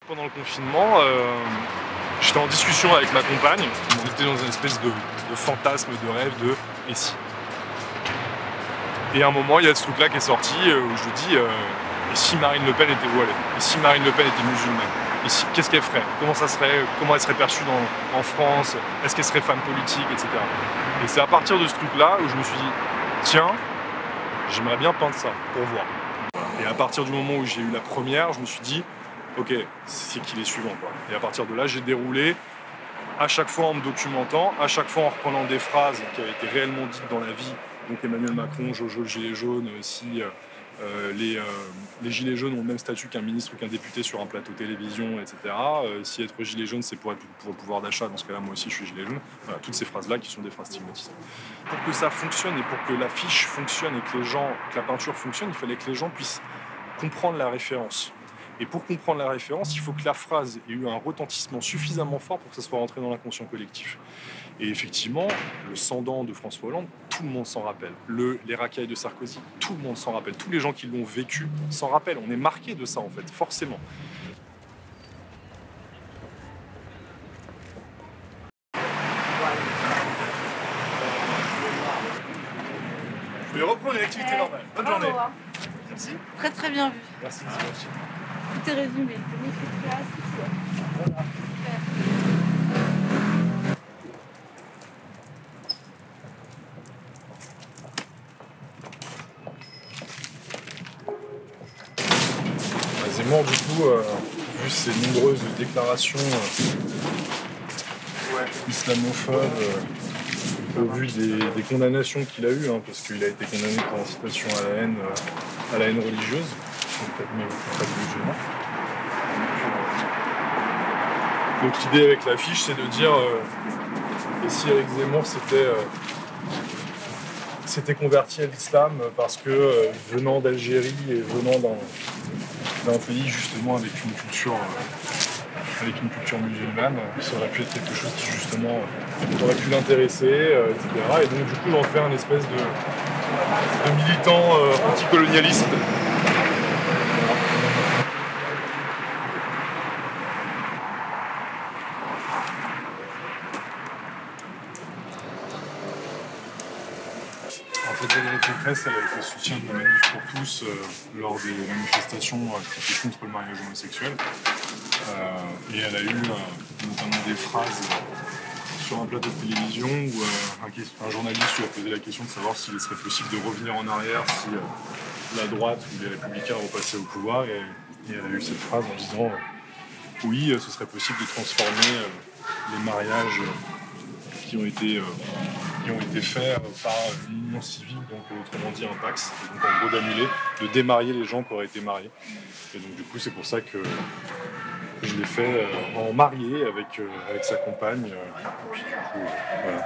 Pendant le confinement, j'étais en discussion avec ma compagne. On était dans une espèce de fantasme, de rêve de « et si ?» Et à un moment, il y a ce truc-là qui est sorti où je dis et si Marine Le Pen était voilée? Et si Marine Le Pen était musulmane? Et si, qu'est-ce qu'elle ferait? Comment ça serait? Comment elle serait perçue en France? Est-ce qu'elle serait femme politique, etc. Et c'est à partir de ce truc-là où je me suis dit tiens, j'aimerais bien peindre ça pour voir. Et à partir du moment où j'ai eu la première, je me suis dit ok, c'est qui les suivants quoi. Et à partir de là, j'ai déroulé à chaque fois en me documentant, à chaque fois en reprenant des phrases qui avaient été réellement dites dans la vie. Donc Emmanuel Macron, Jojo le gilet jaune, si les gilets jaunes ont le même statut qu'un ministre ou qu'un député sur un plateau télévision, etc. Si être gilet jaune, c'est pour le pouvoir d'achat, dans ce cas-là, moi aussi, je suis gilet jaune. Voilà, toutes ces phrases-là qui sont des phrases stigmatisantes. Pour que ça fonctionne et pour que l'affiche fonctionne et que la peinture fonctionne, il fallait que les gens puissent comprendre la référence. Et pour comprendre la référence, il faut que la phrase ait eu un retentissement suffisamment fort pour que ça soit rentré dans l'inconscient collectif. Et effectivement, le sans-dents de François Hollande, tout le monde s'en rappelle. Les racailles de Sarkozy, tout le monde s'en rappelle. Tous les gens qui l'ont vécu s'en rappellent. On est marqué de ça, en fait, forcément. Vous pouvez reprendre une activité normale. Bonne journée. Merci. Très très bien vu. Merci. Tout est résumé. Voilà. Zemmour, du coup, vu ses nombreuses déclarations islamophobes, au vu des condamnations qu'il a eues, hein, parce qu'il a été condamné pour incitation à la haine religieuse, peut-être même pas de musulmans. Donc l'idée avec l'affiche, c'est de dire et si Éric Zemmour s'était converti à l'islam parce que venant d'Algérie et venant d'un pays justement avec une culture musulmane, ça aurait pu être quelque chose qui justement aurait pu l'intéresser, etc. Et donc du coup j'en fais un espèce de militant anticolonialiste. En fait, Valérie Pécresse, elle a été soutien de la Manif pour tous lors des manifestations qui étaient contre le mariage homosexuel. Et elle a eu notamment des phrases sur un plateau de télévision où un journaliste lui a posé la question de savoir s'il serait possible de revenir en arrière si la droite ou les républicains repassaient au pouvoir. Et elle a eu cette phrase en disant oui, ce serait possible de transformer les mariages qui ont été faits par une union civile, donc autrement dit un Pacs, et donc en gros d'annuler, de démarier les gens qui auraient été mariés. Et donc du coup c'est pour ça que je l'ai fait en marié avec sa compagne. Et puis du coup, voilà.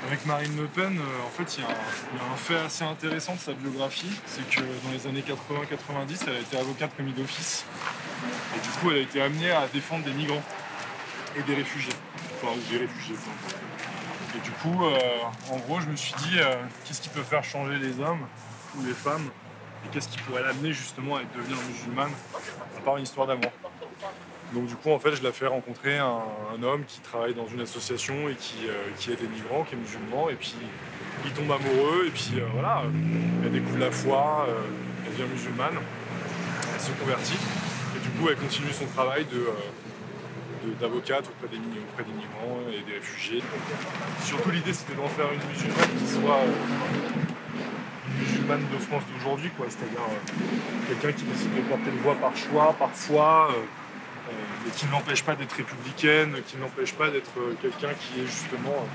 Avec Marine Le Pen, en fait, il y a un fait assez intéressant de sa biographie, c'est que dans les années 80-90, elle a été avocate commis d'office. Et du coup, elle a été amenée à défendre des migrants et des réfugiés. Enfin, ou des réfugiés. Et du coup, en gros, je me suis dit, qu'est-ce qui peut faire changer les hommes ou les femmes? Et qu'est-ce qui pourrait l'amener justement à devenir musulmane, à part une histoire d'amour? Donc du coup, en fait, je l'ai fait rencontrer un homme qui travaille dans une association et qui aide les migrants, qui est musulman, et puis il tombe amoureux, et puis voilà, elle découvre la foi, elle devient musulmane, elle se convertit, et du coup, elle continue son travail d'avocate auprès des migrants et des réfugiés. Surtout l'idée, c'était d'en faire une musulmane qui soit une musulmane de France d'aujourd'hui, quoi, c'est-à-dire quelqu'un qui décide de porter le voile par choix, par foi, et qui ne l'empêche pas d'être républicaine, qui ne l'empêche pas d'être quelqu'un qui est justement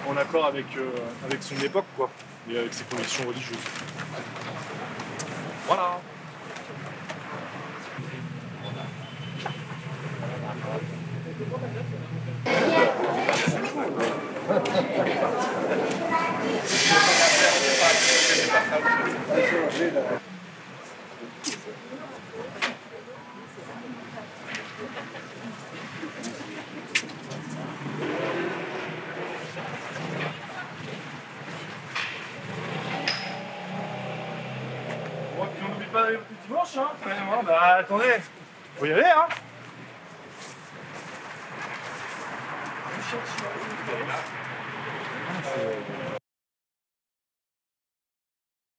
en accord avec son époque, quoi, et avec ses convictions religieuses. Voilà. dimanche, hein. Bah attendez, faut y aller, hein.